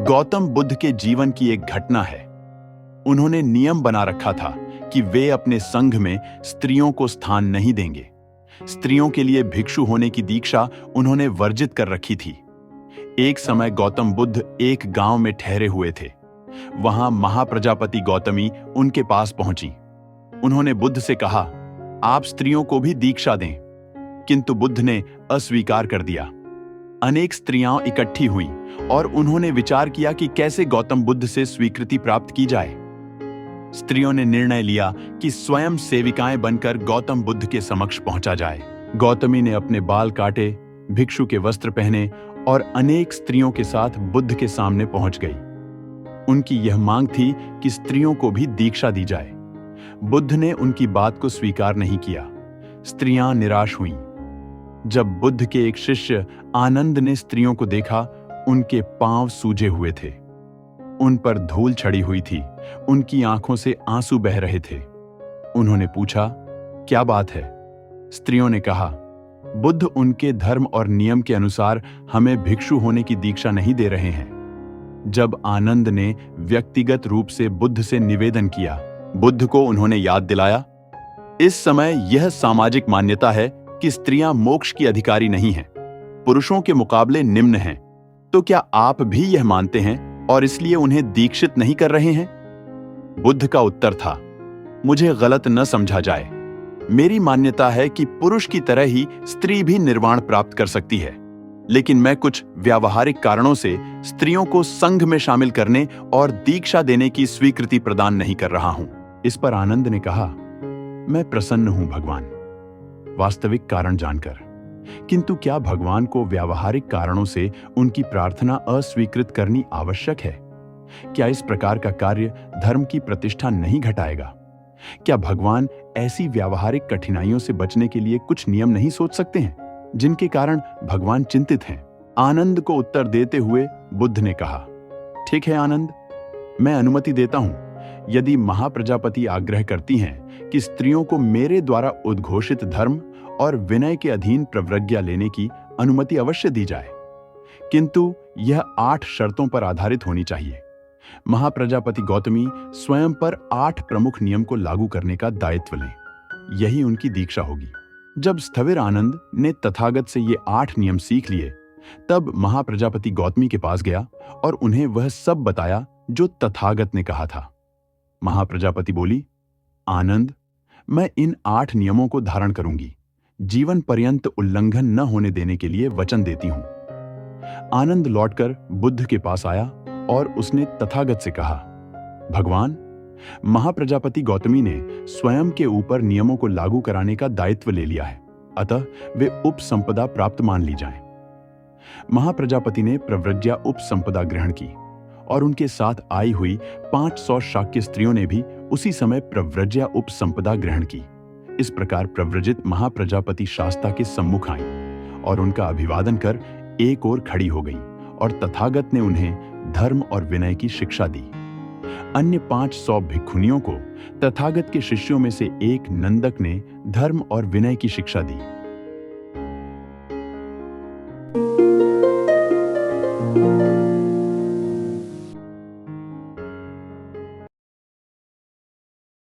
गौतम बुद्ध के जीवन की एक घटना है। उन्होंने नियम बना रखा था कि वे अपने संघ में स्त्रियों को स्थान नहीं देंगे। स्त्रियों के लिए भिक्षु होने की दीक्षा उन्होंने वर्जित कर रखी थी। एक समय गौतम बुद्ध एक गांव में ठहरे हुए थे। वहां महाप्रजापति गौतमी उनके पास पहुंची। उन्होंने बुद्ध से कहा, आप स्त्रियों को भी दीक्षा दें। किंतु बुद्ध ने अस्वीकार कर दिया। अनेक स्त्रियां इकट्ठी हुईं और उन्होंने विचार किया कि कैसे गौतम बुद्ध से स्वीकृति प्राप्त की जाए। स्त्रियों ने निर्णय लिया कि स्वयं सेविकाएं बनकर गौतम बुद्ध के समक्ष पहुंचा जाए। गौतमी ने अपने बाल काटे, भिक्षु के वस्त्र पहने और अनेक स्त्रियों के साथ बुद्ध के सामने पहुंच गई। उनकी यह मांग थी कि स्त्रियों को भी दीक्षा दी जाए। बुद्ध ने उनकी बात को स्वीकार नहीं किया। स्त्रियां निराश हुईं। जब बुद्ध के एक शिष्य आनंद ने स्त्रियों को देखा, उनके पांव सूजे हुए थे। उन पर धूल चढ़ी हुई थी। उनकी आंखों से आंसू बह रहे थे। उन्होंने पूछा, क्या बात है? स्त्रियों ने कहा, बुद्ध उनके धर्म और नियम के अनुसार हमें भिक्षु होने की दीक्षा नहीं दे रहे हैं। जब आनंद ने व्यक्तिगत रूप से बुद्ध से निवेदन किया, बुद्ध को उन्होंने याद दिलाया, इस समय यह सामाजिक मान्यता है कि स्त्रियां मोक्ष की अधिकारी नहीं हैं, पुरुषों के मुकाबले निम्न हैं। तो क्या आप भी यह मानते हैं और इसलिए उन्हें दीक्षित नहीं कर रहे हैं? बुद्ध का उत्तर था, मुझे गलत न समझा जाए। मेरी मान्यता है कि पुरुष की तरह ही स्त्री भी निर्वाण प्राप्त कर सकती है, लेकिन मैं कुछ व्यावहारिक कारणों से स्त्रियों को संघ में शामिल करने और दीक्षा देने की स्वीकृति प्रदान नहीं कर रहा हूं। इस पर आनंद ने कहा, मैं प्रसन्न हूं भगवान, वास्तविक कारण जानकर। किंतु क्या भगवान को व्यावहारिक कारणों से उनकी प्रार्थना अस्वीकृत करनी आवश्यक है? क्या इस प्रकार का कार्य धर्म की प्रतिष्ठा नहीं घटाएगा? क्या भगवान ऐसी व्यावहारिक कठिनाइयों से बचने के लिए कुछ नियम नहीं सोच सकते हैं, जिनके कारण भगवान चिंतित हैं? आनंद को उत्तर देते हुए बुद्ध ने कहा, ठीक है आनंद, मैं अनुमति देता हूं। यदि महाप्रजापति आग्रह करती हैं कि स्त्रियों को मेरे द्वारा उद्घोषित धर्म और विनय के अधीन प्रव्रज्ञा लेने की अनुमति अवश्य दी जाए, किंतु यह 8 शर्तों पर आधारित होनी चाहिए। महाप्रजापति गौतमी स्वयं पर 8 प्रमुख नियम को लागू करने का दायित्व लें। यही उनकी दीक्षा होगी। जब स्थविर आनंद ने तथागत से ये 8 नियम सीख लिए, तब महाप्रजापति गौतमी के पास गया और उन्हें वह सब बताया जो तथागत ने कहा था। महाप्रजापति बोली, आनंद, मैं इन 8 नियमों को धारण करूंगी। जीवन पर्यंत उल्लंघन न होने देने के लिए वचन देती हूं। आनंद लौटकर बुद्ध के पास आया और उसने तथागत से कहा, भगवान, महाप्रजापति गौतमी ने स्वयं के ऊपर नियमों को लागू कराने का दायित्व ले लिया है, अतः वे उपसंपदा प्राप्त मान ली जाएं। महाप्रजापति ने प्रव्रज्या उपसंपदा ग्रहण की और उनके साथ आई हुई 500 शाक्य स्त्रियों ने भी उसी समय प्रव्रज्या उपसंपदा ग्रहण की। इस प्रकार प्रव्रजित महाप्रजापति शास्ता के सम्मुख आईं और उनका अभिवादन कर एक ओर खड़ी हो गई और तथागत ने उन्हें धर्म और विनय की शिक्षा दी। अन्य 500 भिक्षुनियों को तथागत के शिष्यों में से एक नंदक ने धर्म और विनय की शिक्षा दी।